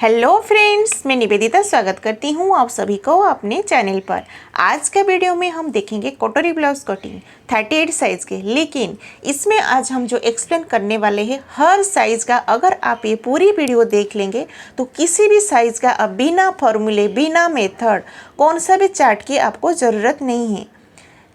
Hello friends, मैं निवेदिता स्वागत करती हूँ आप सभी को अपने चैनल पर। आज का वीडियो में हम देखेंगे कटोरी ब्लाउज कटिंग 38 साइज़ के। लेकिन इसमें आज हम जो एक्सप्लेन करने वाले हैं हर साइज़ का, अगर आप ये पूरी वीडियो देख लेंगे तो किसी भी साइज़ का अब बिना फॉर्मूले बिना मेथड कौन सा भी चार्ट की आपको ज़रूरत नहीं है।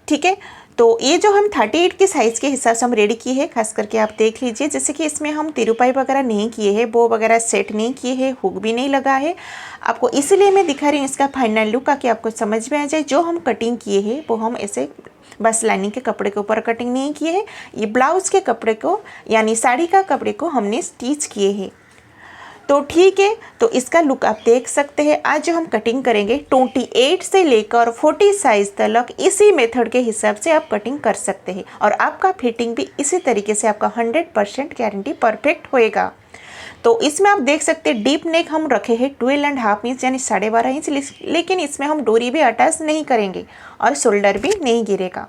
ठीक है, तो ये जो हम 38 के साइज़ के हिसाब से हम रेडी किए हैं, खास करके आप देख लीजिए। जैसे कि इसमें हम तिरुपाई वगैरह नहीं किए हैं, बो वगैरह सेट नहीं किए हैं, हुक भी नहीं लगा है आपको, इसलिए मैं दिखा रही हूँ इसका फाइनल लुक ताकि आपको समझ में आ जाए। जो हम कटिंग किए हैं वो हम ऐसे बस लाइनिंग के कपड़े के ऊपर कटिंग नहीं किए हैं, ये ब्लाउज़ के कपड़े को यानी साड़ी का कपड़े को हमने स्टिच किए हैं। तो ठीक है, तो इसका लुक आप देख सकते हैं। आज जो हम कटिंग करेंगे 28 से लेकर 40 साइज़ तक इसी मेथड के हिसाब से आप कटिंग कर सकते हैं और आपका फिटिंग भी इसी तरीके से आपका 100% गारंटी परफेक्ट होएगा। तो इसमें आप देख सकते हैं डीप नेक हम रखे हैं 12.5 इंच यानी 12.5 इंच, लेकिन इसमें हम डोरी भी अटैच नहीं करेंगे और शोल्डर भी नहीं गिरेगा।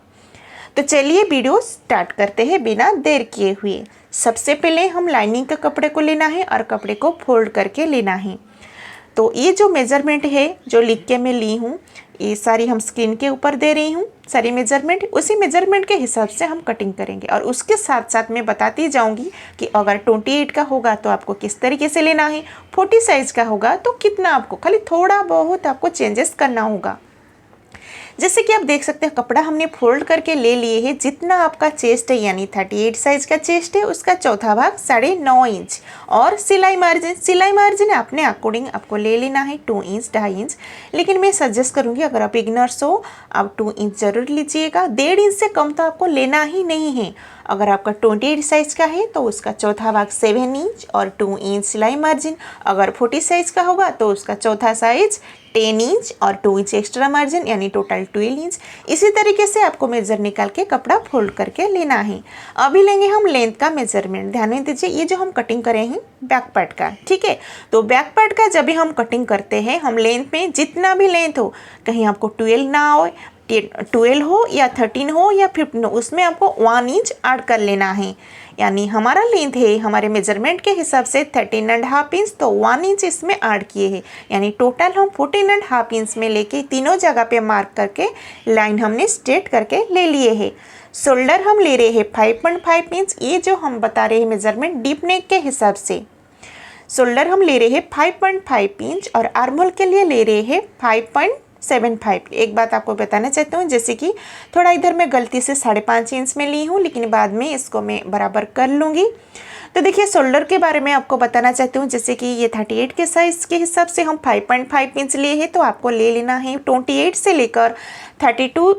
तो चलिए वीडियो स्टार्ट करते हैं बिना देर किए हुए। सबसे पहले हम लाइनिंग के कपड़े को लेना है और कपड़े को फोल्ड करके लेना है। तो ये जो मेजरमेंट है जो लिख के मैं ली हूँ, ये सारी हम स्क्रीन के ऊपर दे रही हूँ। सारी मेजरमेंट उसी मेजरमेंट के हिसाब से हम कटिंग करेंगे और उसके साथ साथ मैं बताती जाऊँगी कि अगर 28 का होगा तो आपको किस तरीके से लेना है, 40 साइज़ का होगा तो कितना आपको खाली थोड़ा बहुत आपको चेंजेस करना होगा। जैसे कि आप देख सकते हैं कपड़ा हमने फोल्ड करके ले लिए है। जितना आपका चेस्ट है यानी 38 साइज़ का चेस्ट है उसका चौथा भाग 9.5 इंच और सिलाई मार्जिन अपने अकॉर्डिंग आपको ले लेना है 2 इंच 2.5 इंच। लेकिन मैं सजेस्ट करूंगी अगर आप बिगिनर्स हो आप 2 इंच ज़रूर लीजिएगा, 1.5 इंच से कम तो आपको लेना ही नहीं है। अगर आपका 28 साइज़ का है तो उसका चौथा भाग 7 इंच और 2 इंच सिलाई मार्जिन। अगर 40 साइज़ का होगा तो उसका चौथा साइज 10 इंच और 2 इंच एक्स्ट्रा मार्जिन यानी टोटल 12 इंच। इसी तरीके से आपको मेजर निकाल के कपड़ा फोल्ड करके लेना है। अभी लेंगे हम लेंथ का मेजरमेंट। ध्यान में दीजिए, ये जो हम कटिंग करे हैं बैक पार्ट का, ठीक है। तो बैक पार्ट का जब भी हम कटिंग करते हैं हम लेंथ में जितना भी लेंथ हो, कहीं आपको 12 ना हो, 12 हो या 13 हो या 15 हो, उसमें आपको 1 इंच ऐड कर लेना है। यानी हमारा लेंथ है हमारे मेजरमेंट के हिसाब से 13.5 इंच, तो 1 इंच इसमें ऐड किए हैं यानी टोटल हम 14.5 इंच में लेके तीनों जगह पे मार्क करके लाइन हमने स्ट्रेट करके ले लिए हैं। शोल्डर हम ले रहे हैं 5.5 इंच, ये जो हम बता रहे हैं मेजरमेंट डीप नेक के हिसाब से। शोल्डर हम ले रहे हैं 5.5 इंच और आर्महोल के लिए ले रहे हैं 5.75। एक बात आपको बताना चाहती हूँ, जैसे कि थोड़ा इधर मैं गलती से 5.5 इंच में ली हूँ, लेकिन बाद में इसको मैं बराबर कर लूँगी। तो देखिए शोल्डर के बारे में आपको बताना चाहती हूँ, जैसे कि ये 38 के साइज़ के हिसाब से हम 5.5 इंच लिए हैं, तो आपको ले लेना है 28 से लेकर 32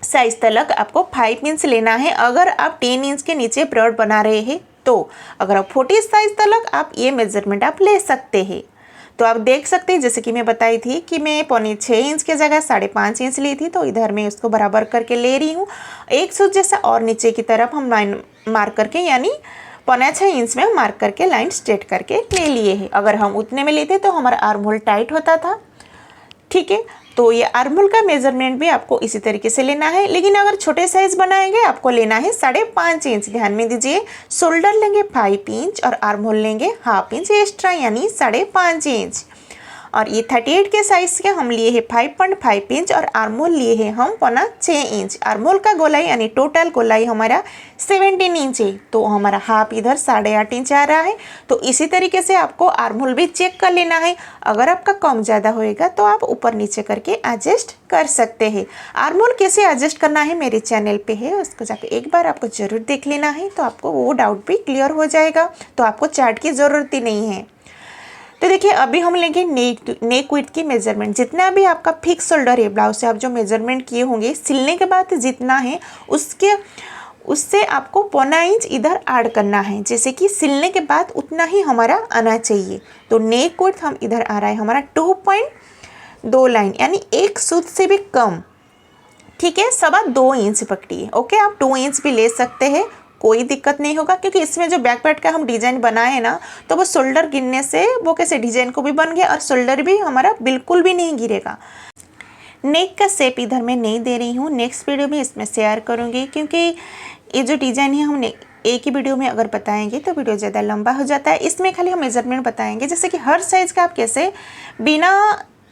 साइज़ तक आपको 5 इंच लेना है। अगर आप 10 इंच के नीचे ब्रॉड बना रहे हैं तो अगर आप 40 साइज़ तक आप ये मेजरमेंट आप ले सकते हैं। तो आप देख सकते हैं जैसे कि मैं बताई थी कि मैं 6.25 इंच के जगह 5.5 इंच ली थी, तो इधर मैं उसको बराबर करके ले रही हूँ। एक सूच जैसा और नीचे की तरफ हम लाइन मार्क करके यानी 6.25 इंच में मार्क करके लाइन स्ट्रेट करके ले लिए हैं। अगर हम उतने में लेते तो हमारा आर्म होल टाइट होता था, ठीक है। तो ये आर्महोल का मेजरमेंट भी आपको इसी तरीके से लेना है, लेकिन अगर छोटे साइज बनाएंगे आपको लेना है 5.5 इंच। ध्यान में दीजिए, शोल्डर लेंगे 5 इंच और आर्महोल लेंगे 1/2 इंच एक्स्ट्रा यानी 5.5 इंच। और ये 38 के साइज के हम लिए हैं 5.5 इंच और आर्महोल लिए हैं हम 6 इंच। आर्महोल का गोलाई यानी टोटल गोलाई हमारा 17 इंच है, तो हमारा हाफ इधर 8.5 इंच आ रहा है। तो इसी तरीके से आपको आर्महोल भी चेक कर लेना है। अगर आपका कम ज़्यादा होएगा तो आप ऊपर नीचे करके एडजस्ट कर सकते हैं। आर्महोल कैसे एडजस्ट करना है मेरे चैनल पे है, उसको जाके एक बार आपको ज़रूर देख लेना है, तो आपको वो डाउट भी क्लियर हो जाएगा। तो आपको चार्ट की ज़रूरत ही नहीं है। तो देखिए अभी हम लेंगे नेक विड्थ की मेजरमेंट। जितना भी आपका फिक्स शोल्डर है ब्लाउज से आप जो मेजरमेंट किए होंगे सिलने के बाद जितना है उससे आपको 0.25 इंच इधर ऐड करना है। जैसे कि सिलने के बाद उतना ही हमारा आना चाहिए। तो नेक विड्थ हम इधर आ रहा है हमारा 2.2 लाइन यानी एक सूत से भी कम, ठीक है। 2.25 इंच पकड़िए, ओके। आप 2 इंच भी ले सकते हैं, कोई दिक्कत नहीं होगा, क्योंकि इसमें जो बैक पार्ट का हम डिजाइन बनाए हैं ना, तो वो शोल्डर गिरने से वो कैसे डिजाइन को भी बन गया और शोल्डर भी हमारा बिल्कुल भी नहीं गिरेगा। नेक का शेप इधर मैं नहीं दे रही हूँ, नेक्स्ट वीडियो में इसमें शेयर करूँगी, क्योंकि ये जो डिज़ाइन है हमने एक ही वीडियो में अगर बताएंगे तो वीडियो ज़्यादा लंबा हो जाता है। इसमें खाली हम मेजरमेंट बताएंगे, जैसे कि हर साइज़ का आप कैसे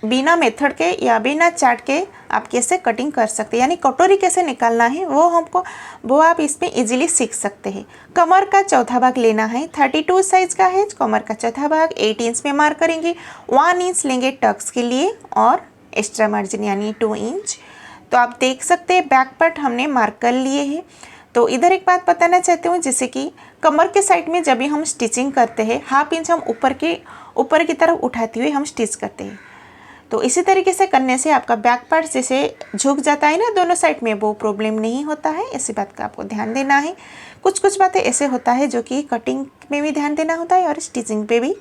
बिना मेथड के या बिना चार्ट के आप कैसे कटिंग कर सकते हैं, यानी कटोरी कैसे निकालना है वो आप इसमें इजीली सीख सकते हैं। कमर का चौथा भाग लेना है, 32 साइज़ का है कमर का चौथा भाग, 8 इंच में मार्क करेंगे। 1 इंच लेंगे टक्स के लिए और एक्स्ट्रा मार्जिन यानी 2 इंच। तो आप देख सकते हैं बैक पार्ट हमने मार्क कर लिए हैं। तो इधर एक बात बताना चाहती हूँ, जैसे कि कमर के साइड में जब भी हम स्टिचिंग करते हैं, हाफ इंच हम ऊपर की तरफ उठाते हुए हम स्टिच करते हैं। तो इसी तरीके से करने से आपका बैक पार्ट जैसे झुक जाता है ना दोनों साइड में, वो प्रॉब्लम नहीं होता है। इसी बात का आपको ध्यान देना है। कुछ बातें ऐसे होता है जो कि कटिंग में भी ध्यान देना होता है और स्टिचिंग पे भी।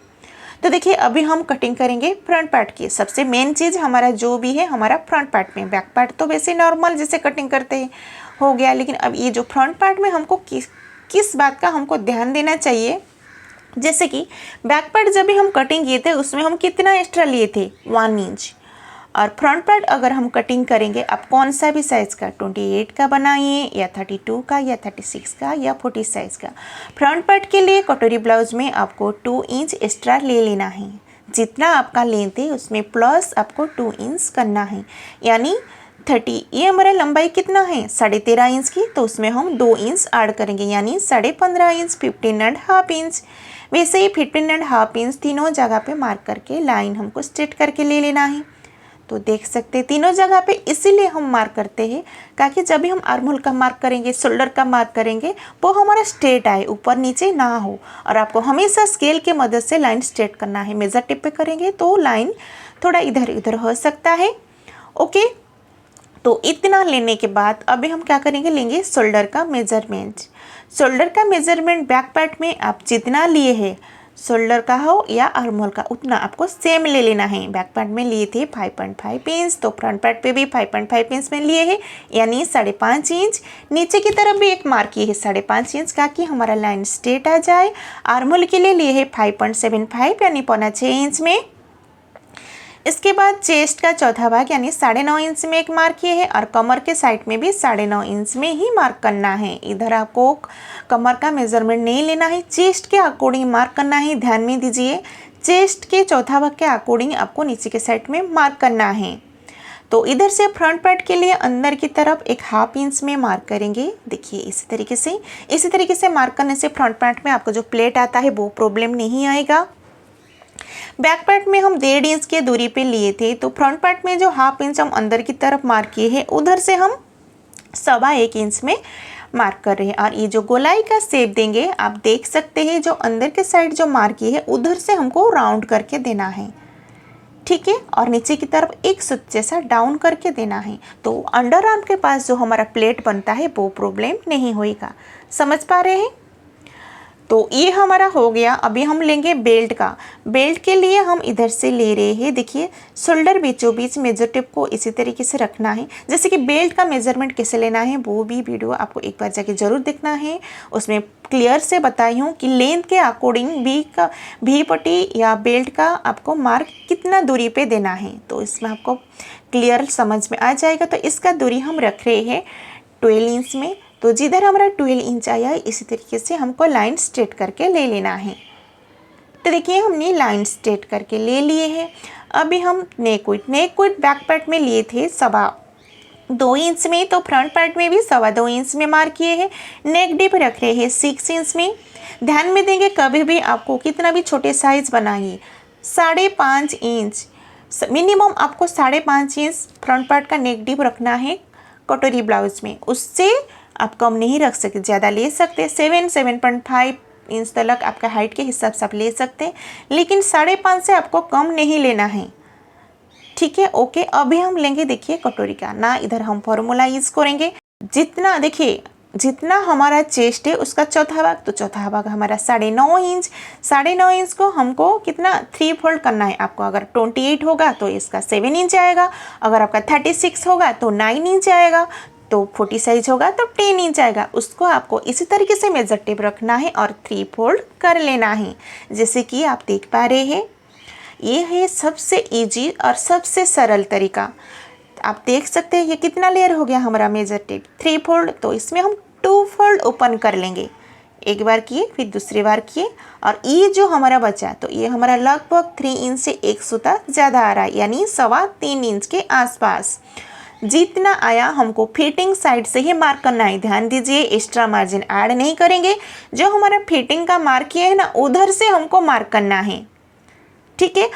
तो देखिए अभी हम कटिंग करेंगे फ्रंट पार्ट की। सबसे मेन चीज़ हमारा जो भी है हमारा फ्रंट पार्ट में, बैक पार्ट तो वैसे नॉर्मल जैसे कटिंग करते हैं हो गया, लेकिन अब ये जो फ्रंट पार्ट में हमको किस बात का हमको ध्यान देना चाहिए। जैसे कि बैक पार्ट जब भी हम कटिंग किए थे उसमें हम कितना एक्स्ट्रा लिए थे, 1 इंच। और फ्रंट पार्ट अगर हम कटिंग करेंगे, आप कौन सा भी साइज़ का 28 का बनाइए या 32 का या 36 का या 40 साइज़ का, फ्रंट पार्ट के लिए कटोरी ब्लाउज में आपको 2 इंच एक्स्ट्रा ले लेना है। जितना आपका लेंथ है उसमें प्लस आपको 2 इंच करना है, यानी 30। ये हमारा लंबाई कितना है 13.5 इंच की, तो उसमें हम 2 इंच ऐड करेंगे यानी 15.5 इंच, 15.5 इंच। वैसे ही 15.5 इंच तीनों जगह पे मार्क करके लाइन हमको स्ट्रेट करके ले लेना है। तो देख सकते हैं तीनों जगह पे इसीलिए हम मार्क करते हैं ताकि जब भी हम आर्म होल का मार्क करेंगे, शोल्डर का मार्क करेंगे, वो हमारा स्ट्रेट आए, ऊपर नीचे ना हो। और आपको हमेशा स्केल के मदद से लाइन स्ट्रेट करना है। मेजर टेप पे करेंगे तो लाइन थोड़ा इधर उधर हो सकता है। ओके, तो इतना लेने के बाद अभी हम क्या करेंगे, लेंगे शोल्डर का मेजरमेंट। शोल्डर का मेजरमेंट बैक पार्ट में आप जितना लिए हैं, शोल्डर का हो या आर्म होल का, उतना आपको सेम ले लेना है। बैक पार्ट में लिए थे 5.5 इंच, तो फ्रंट पार्ट पे भी 5.5 इंच में लिए हैं, यानी 5.5 इंच। नीचे की तरफ भी एक मार्क किए है 5.5 इंच का कि हमारा लाइन स्ट्रेट आ जाए। आर्म होल के लिए लिए है 5.75 यानी 5.6 इंच में। इसके बाद चेस्ट का चौथा भाग यानी 9.5 इंच में एक मार्क किए है और कमर के साइड में भी 9.5 इंच में ही मार्क करना है। इधर आपको कमर का मेजरमेंट नहीं लेना है, चेस्ट के अकॉर्डिंग मार्क करना है। ध्यान में दीजिए, चेस्ट के चौथा भाग के अकॉर्डिंग आपको नीचे के साइड में मार्क करना है। तो इधर से फ्रंट पार्ट के लिए अंदर की तरफ एक 1/2 इंच में मार्क करेंगे। देखिए इसी तरीके से मार्क करने से फ्रंट पार्ट में आपको जो प्लेट आता है वो प्रॉब्लम नहीं आएगा। बैक पार्ट में हम 1.5 इंच के दूरी पे लिए थे, तो फ्रंट पार्ट में जो 1/2 इंच हम अंदर की तरफ मार्क किए हैं, उधर से हम 1.25 इंच में मार्क कर रहे हैं। और ये जो गोलाई का शेप देंगे, आप देख सकते हैं जो अंदर के साइड जो मार्क किए है उधर से हमको राउंड करके देना है, ठीक है। और नीचे की तरफ एक सुत जैसा डाउन करके देना है। तो अंडर आर्म के पास जो हमारा प्लेट बनता है वो प्रॉब्लम नहीं होएगा। समझ पा रहे हैं? तो ये हमारा हो गया। अभी हम लेंगे बेल्ट का। बेल्ट के लिए हम इधर से ले रहे हैं, देखिए शोल्डर बीचों बीच मेजर टेप को इसी तरीके से रखना है। जैसे कि बेल्ट का मेजरमेंट कैसे लेना है वो भी वीडियो आपको एक बार जाके ज़रूर देखना है। उसमें क्लियर से बताई हूँ कि लेंथ के अकॉर्डिंग भी पट्टी या बेल्ट का आपको मार्क कितना दूरी पे देना है, तो इसमें आपको क्लियर समझ में आ जाएगा। तो इसका दूरी हम रख रहे हैं 12 इंच में। तो जिधर हमारा 12 इंच आया इसी तरीके से हमको लाइन स्ट्रेट करके ले लेना है। तो देखिए हमने लाइन स्ट्रेट करके ले लिए हैं। अभी हम नेक विड्थ बैक पार्ट में लिए थे 2.25 इंच में, तो फ्रंट पार्ट में भी 2.25 इंच में मार्क किए हैं। नेक डीप रख रहे हैं 6 इंच में। ध्यान में देंगे कभी भी आपको कितना भी छोटे साइज बनाइए 5.5 इंच मिनिमम आपको 5.5 इंच फ्रंट पार्ट का नेक डीप रखना है कटोरी ब्लाउज में। उससे आप कम नहीं रख सकते, ज़्यादा ले सकते 7.5 इंच तक आपका हाइट के हिसाब से आप ले सकते हैं, लेकिन 5.5 से आपको कम नहीं लेना है, ठीक है। ओके, अभी हम लेंगे देखिए कटोरी का ना। इधर हम फॉर्मूला यूज करेंगे। जितना देखिए जितना हमारा चेस्ट है उसका चौथा भाग, तो चौथा भाग हमारा 9.5 इंच। 9.5 इंच को हमको कितना 3 फोल्ड करना है आपको। अगर 28 होगा तो इसका 7 इंच आएगा, अगर आपका 36 होगा तो 9 इंच आएगा, तो 40 साइज होगा तो 10 इंच आएगा। उसको आपको इसी तरीके से मेजर टेप रखना है और 3 फोल्ड कर लेना है। जैसे कि आप देख पा रहे हैं, ये है सबसे इजी और सबसे सरल तरीका। आप देख सकते हैं ये कितना लेयर हो गया हमारा मेजर टेप 3 फोल्ड। तो इसमें हम 2 फोल्ड ओपन कर लेंगे, एक बार किए, फिर दूसरी बार किए, और ये जो हमारा बचा तो ये हमारा लगभग 3 इंच से एक सूता ज़्यादा आ रहा है, यानी 3.25 इंच के आसपास। जितना आया हमको फिटिंग साइड से ही मार्क करना है। ध्यान दीजिए, एक्स्ट्रा मार्जिन ऐड नहीं करेंगे। जो हमारा फिटिंग का मार्क किया है ना, उधर से हमको मार्क करना है। ठीक है,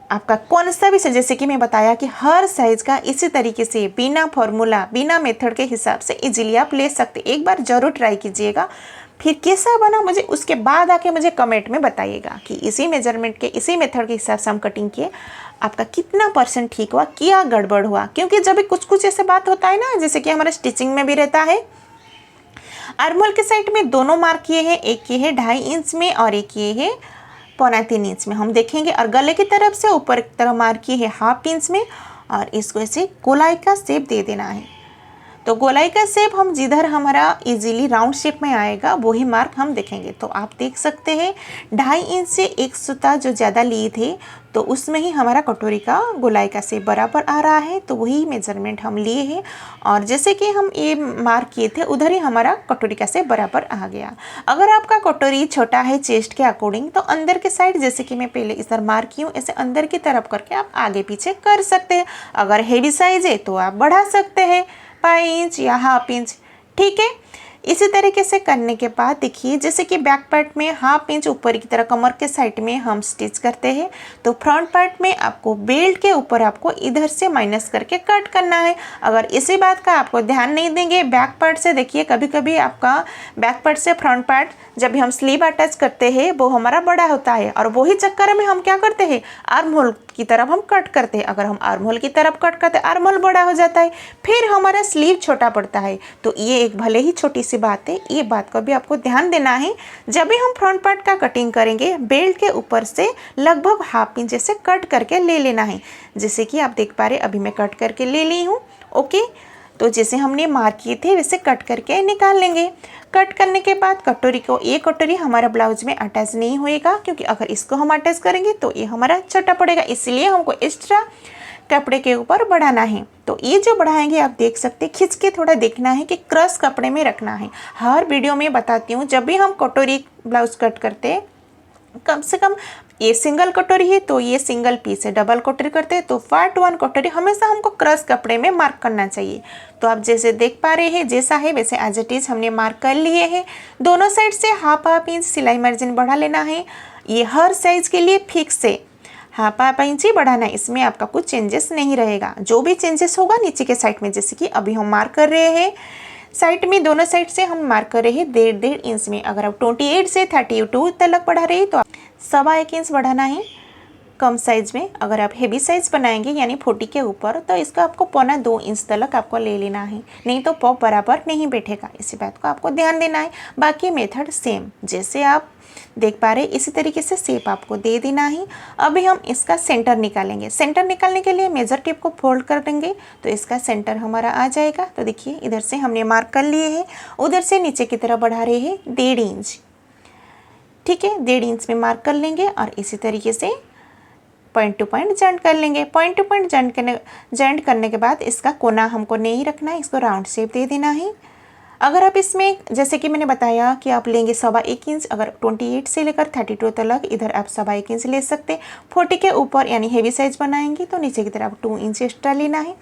आपका कौन सा भी साइज, जैसे कि मैं बताया कि हर साइज का इसी तरीके से बिना फॉर्मूला, बिना मेथड के हिसाब से इजीली आप ले सकते। एक बार जरूर ट्राई कीजिएगा, फिर कैसा बना मुझे उसके बाद आके मुझे कमेंट में बताइएगा कि इसी मेजरमेंट के, इसी मेथड के हिसाब से हम कटिंग किए, आपका कितना % ठीक हुआ, क्या गड़बड़ हुआ। क्योंकि जब भी कुछ कुछ ऐसे बात होता है ना, जैसे कि हमारा स्टिचिंग में भी रहता है। आर्महोल के साइड में दोनों मार्क किए हैं, एक ये है 2.5 इंच में और एक ये है 2.25 इंच में, हम देखेंगे। और गले की तरफ से ऊपर की तरफ मार्क किए है 1/2 इंच में, और इसको ऐसे गोलाई का शेप दे देना है। तो गोलाई का शेप हम जिधर हमारा इजीली राउंड शेप में आएगा वही मार्क हम देखेंगे। तो आप देख सकते हैं 2.5 इंच से एक सूता जो ज़्यादा लिए थे, तो उसमें ही हमारा कटोरी का गोलाई का शेप बराबर आ रहा है। तो वही मेजरमेंट हम लिए हैं, और जैसे कि हम ये मार्क किए थे उधर ही हमारा कटोरी का शेप बराबर आ गया। अगर आपका कटोरी छोटा है चेस्ट के अकॉर्डिंग, तो अंदर के साइड, जैसे कि मैं पहले इधर मार्क की हूँ, ऐसे अंदर की तरफ करके आप आगे पीछे कर सकते हैं। अगर हेवी साइज है तो आप बढ़ा सकते हैं 5 इंच या 1/2 इंच। ठीक है, इसी तरीके से करने के बाद देखिए, जैसे कि बैक पार्ट में 1/2 इंच ऊपर की तरह कमर के साइड में हम स्टिच करते हैं, तो फ्रंट पार्ट में आपको बेल्ट के ऊपर आपको इधर से माइनस करके कट करना है। अगर इसी बात का आपको ध्यान नहीं देंगे, बैक पार्ट से देखिए, कभी कभी आपका बैक पार्ट से फ्रंट पार्ट जब भी हम स्लीव अटैच करते हैं वो हमारा बड़ा होता है, और वही चक्कर में हम क्या करते हैं, आर्म होल की तरफ हम कट करते हैं। अगर हम आर्म होल की तरफ कट करते हैं, आर्म होल बड़ा हो जाता है, फिर हमारा स्लीव छोटा पड़ता है। तो ये एक भले ही छोटी सी बात है, ये बात को भी आपको ध्यान देना है। जब भी हम फ्रंट पार्ट का कटिंग करेंगे, बेल्ट के ऊपर से लगभग 1/2 इंच से कट करके ले लेना है। जैसे कि आप देख पा रहे, अभी मैं कट करके ले ली हूँ। ओके, तो जैसे हमने मार्क किए थे वैसे कट करके निकाल लेंगे। कट करने के बाद कटोरी को, ये कटोरी हमारा ब्लाउज में अटैच नहीं होएगा, क्योंकि अगर इसको हम अटैच करेंगे तो ये हमारा छोटा पड़ेगा, इसलिए हमको एक्स्ट्रा कपड़े के ऊपर बढ़ाना है। तो ये जो बढ़ाएंगे आप देख सकते हैं, खींच के थोड़ा देखना है कि क्रॉस कपड़े में रखना है। हर वीडियो में बताती हूँ, जब भी हम कटोरी ब्लाउज कट करते हैं, कम से कम ये सिंगल कटोरी है तो ये सिंगल पीस है, डबल कटोरी करते हैं तो पार्ट 1 कटोरी हमेशा हमको क्रॉस कपड़े में मार्क करना चाहिए। तो आप जैसे देख पा रहे हैं, जैसा है वैसे एज इट इज हमने मार्क कर लिए हैं। दोनों साइड से 1/2 इंच सिलाई मार्जिन बढ़ा लेना है। ये हर साइज के लिए फिक्स है, 1/2 इंच ही बढ़ाना है, इसमें आपका कुछ चेंजेस नहीं रहेगा। जो भी चेंजेस होगा नीचे के साइड में, जैसे कि अभी हम मार्क कर रहे हैं साइड में, दोनों साइड से हम मार्क कर रहे हैं 1.5 इंच में। अगर आप 28 से 32 तक बढ़ा रहे हैं तो 1.25 इंच बढ़ाना है कम साइज में। अगर आप हेवी साइज बनाएंगे यानी 40 के ऊपर, तो इसका आपको 1.25 इंच तक आपको ले लेना है, नहीं तो पॉप बराबर नहीं बैठेगा। इसी बात को आपको ध्यान देना है। बाकी मेथड सेम, जैसे आप देख पा रहे इसी तरीके से शेप आपको दे देना है। अभी हम इसका सेंटर निकालेंगे। सेंटर निकालने के लिए मेजर टेप को फोल्ड कर देंगे तो इसका सेंटर हमारा आ जाएगा। तो देखिए, इधर से हमने मार्क कर लिए हैं, उधर से नीचे की तरफ बढ़ा रहे हैं 1.5 इंच। ठीक है, 1.5 इंच में मार्क कर लेंगे और इसी तरीके से पॉइंट टू पॉइंट जॉइंट कर लेंगे। पॉइंट टू पॉइंट जॉइंट करने के बाद इसका कोना हमको नहीं रखना है, इसको राउंड शेप दे देना है। अगर आप इसमें, जैसे कि मैंने बताया कि आप लेंगे 1.25 इंच, अगर 28 से लेकर 32 तक इधर आप 1.25 इंच ले सकते। 40 के ऊपर यानी हेवी साइज बनाएंगे तो नीचे की तरफ 2 इंच एक्स्ट्रा लेना है।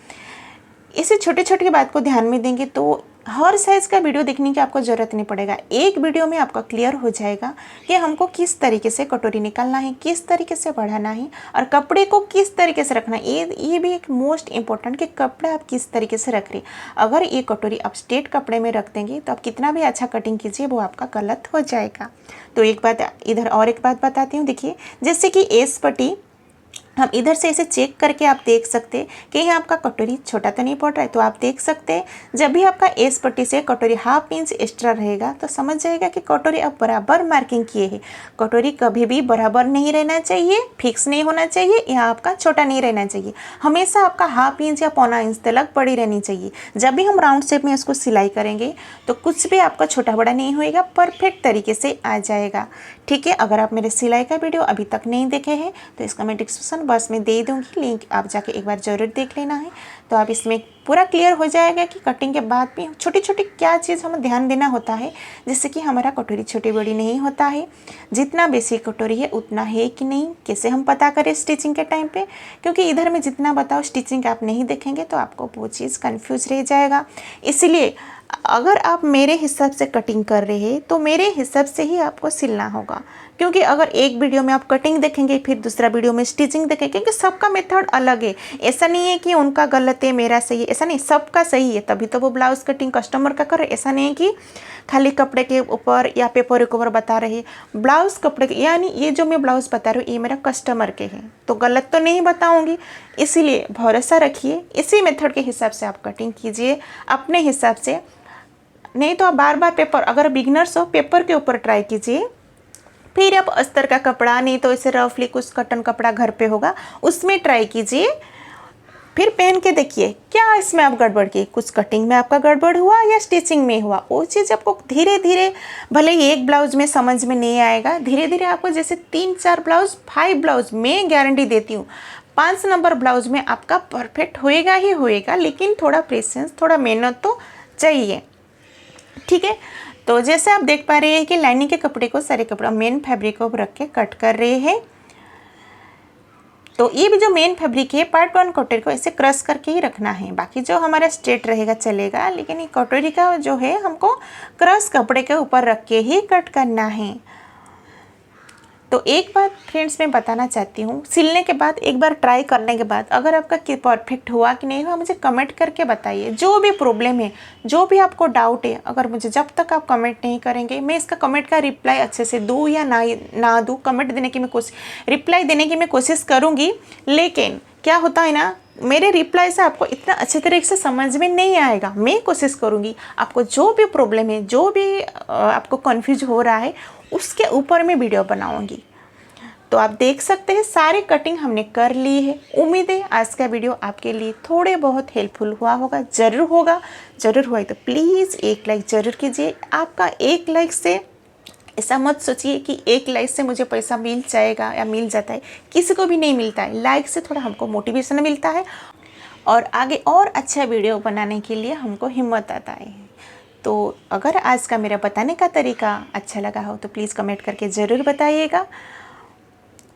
इसे छोटे छोटे बात को ध्यान में देंगे तो हर साइज़ का वीडियो देखने की आपको ज़रूरत नहीं पड़ेगा। एक वीडियो में आपका क्लियर हो जाएगा कि हमको किस तरीके से कटोरी निकालना है, किस तरीके से बढ़ाना है और कपड़े को किस तरीके से रखना है। ये भी एक मोस्ट इम्पोर्टेंट कि कपड़ा आप किस तरीके से रख रहे। अगर ये कटोरी आप स्ट्रेट कपड़े में रख देंगे तो आप कितना भी अच्छा कटिंग कीजिए वो आपका गलत हो जाएगा। तो एक बात इधर और एक बात बताती हूँ। देखिए, जैसे कि एस पट्टी हम इधर से इसे चेक करके आप देख सकते हैं कि यहाँ आपका कटोरी छोटा तो नहीं पड़ रहा है। तो आप देख सकते हैं जब भी आपका एस पट्टी से कटोरी 1/2 इंच एक्स्ट्रा रहेगा तो समझ जाएगा कि कटोरी आप बराबर मार्किंग किए हैं। कटोरी कभी भी बराबर नहीं रहना चाहिए, फिक्स नहीं होना चाहिए, यहाँ आपका छोटा नहीं रहना चाहिए। हमेशा आपका 1/2 इंच या 1.25 इंच तक बड़ी रहनी चाहिए। जब भी हम राउंड शेप में इसको सिलाई करेंगे तो कुछ भी आपका छोटा बड़ा नहीं होएगा, परफेक्ट तरीके से आ जाएगा। ठीक है, अगर आप मेरे सिलाई का वीडियो अभी तक नहीं देखे हैं तो इसका मैं डिस्क्रिप्शन बॉक्स में दे दूँगी लिंक, आप जाके एक बार ज़रूर देख लेना है। तो आप इसमें पूरा क्लियर हो जाएगा कि कटिंग के बाद भी छोटी छोटी क्या चीज़ हमें ध्यान देना होता है, जिससे कि हमारा कटोरी छोटी बड़ी नहीं होता है। जितना बेसिक कटोरी है उतना है कि नहीं, कैसे हम पता करें स्टिचिंग के टाइम पे, क्योंकि इधर में जितना बताओ स्टिचिंग आप नहीं देखेंगे तो आपको वो चीज़ कन्फ्यूज रह जाएगा। इसलिए अगर आप मेरे हिसाब से कटिंग कर रहे हैं तो मेरे हिसाब से ही आपको सिलना होगा, क्योंकि अगर एक वीडियो में आप कटिंग देखेंगे फिर दूसरा वीडियो में स्टिचिंग देखेंगे, क्योंकि सबका मेथड अलग है। ऐसा नहीं है कि उनका गलत है मेरा सही है, ऐसा नहीं, सबका सही है, तभी तो वो ब्लाउज़ कटिंग कस्टमर का करे। ऐसा नहीं है कि खाली कपड़े के ऊपर या पेपर के ऊपर बता रहे, ब्लाउज़ कपड़े के, यानी ये जो मैं ब्लाउज़ बता रही हूँ ये मेरा कस्टमर के हैं, तो गलत तो नहीं बताऊँगी। इसीलिए भरोसा रखिए, इसी मेथड के हिसाब से आप कटिंग कीजिए अपने हिसाब से। नहीं तो आप बार बार पेपर, अगर बिगनर्स हो पेपर के ऊपर ट्राई कीजिए, फिर आप अस्तर का कपड़ा, नहीं तो ऐसे रफली कुछ कॉटन कपड़ा घर पे होगा उसमें ट्राई कीजिए, फिर पहन के देखिए क्या इसमें आप गड़बड़ की, कुछ कटिंग में आपका गड़बड़ हुआ या स्टिचिंग में हुआ। वो चीज़ आपको धीरे धीरे, भले ही एक ब्लाउज में समझ में नहीं आएगा, धीरे धीरे आपको जैसे 3-4 ब्लाउज 5 ब्लाउज मैं गारंटी देती हूँ 5 नंबर ब्लाउज में आपका परफेक्ट होएगा ही होएगा, लेकिन थोड़ा पेशेंस, थोड़ा मेहनत तो चाहिए। ठीक है, तो जैसे आप देख पा रहे हैं कि लाइनिंग के कपड़े को, सारे कपड़ा मेन फैब्रिक को रख के कट कर रहे हैं। तो ये भी जो मेन फैब्रिक है पार्ट 1 कटोरी को ऐसे क्रश करके ही रखना है, बाकी जो हमारा स्ट्रेट रहेगा चलेगा, लेकिन ये कटोरी का जो है हमको क्रश कपड़े के ऊपर रख के ही कट करना है। तो एक बात फ्रेंड्स मैं बताना चाहती हूँ, सिलने के बाद एक बार ट्राई करने के बाद अगर आपका परफेक्ट हुआ कि नहीं हुआ मुझे कमेंट करके बताइए। जो भी प्रॉब्लम है, जो भी आपको डाउट है, अगर मुझे, जब तक आप कमेंट नहीं करेंगे मैं इसका कमेंट का रिप्लाई अच्छे से दूँ या ना दूँ, कमेंट देने की मैं रिप्लाई देने की मैं कोशिश करूँगी। लेकिन क्या होता है ना, मेरे रिप्लाई से आपको इतना अच्छे तरीके से समझ में नहीं आएगा। मैं कोशिश करूँगी आपको जो भी प्रॉब्लम है, जो भी आपको कन्फ्यूज हो रहा है, उसके ऊपर मैं वीडियो बनाऊंगी। तो आप देख सकते हैं सारी कटिंग हमने कर ली है। उम्मीद है आज का वीडियो आपके लिए थोड़े बहुत हेल्पफुल हुआ होगा, ज़रूर होगा। ज़रूर हुआ है तो प्लीज़ एक लाइक ज़रूर कीजिए। आपका एक लाइक से, ऐसा मत सोचिए कि एक लाइक से मुझे पैसा मिल जाएगा या मिल जाता है, किसी को भी नहीं मिलता है। लाइक से थोड़ा हमको मोटिवेशन मिलता है और आगे और अच्छा वीडियो बनाने के लिए हमको हिम्मत आता है। तो अगर आज का मेरा बताने का तरीका अच्छा लगा हो तो प्लीज़ कमेंट करके ज़रूर बताइएगा।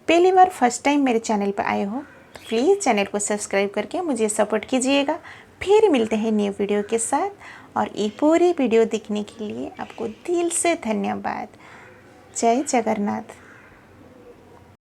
पहली बार फर्स्ट टाइम मेरे चैनल पर आए हो तो प्लीज़ चैनल को सब्सक्राइब करके मुझे सपोर्ट कीजिएगा। फिर मिलते हैं न्यू वीडियो के साथ, और ये पूरी वीडियो देखने के लिए आपको दिल से धन्यवाद। जय जगन्नाथ।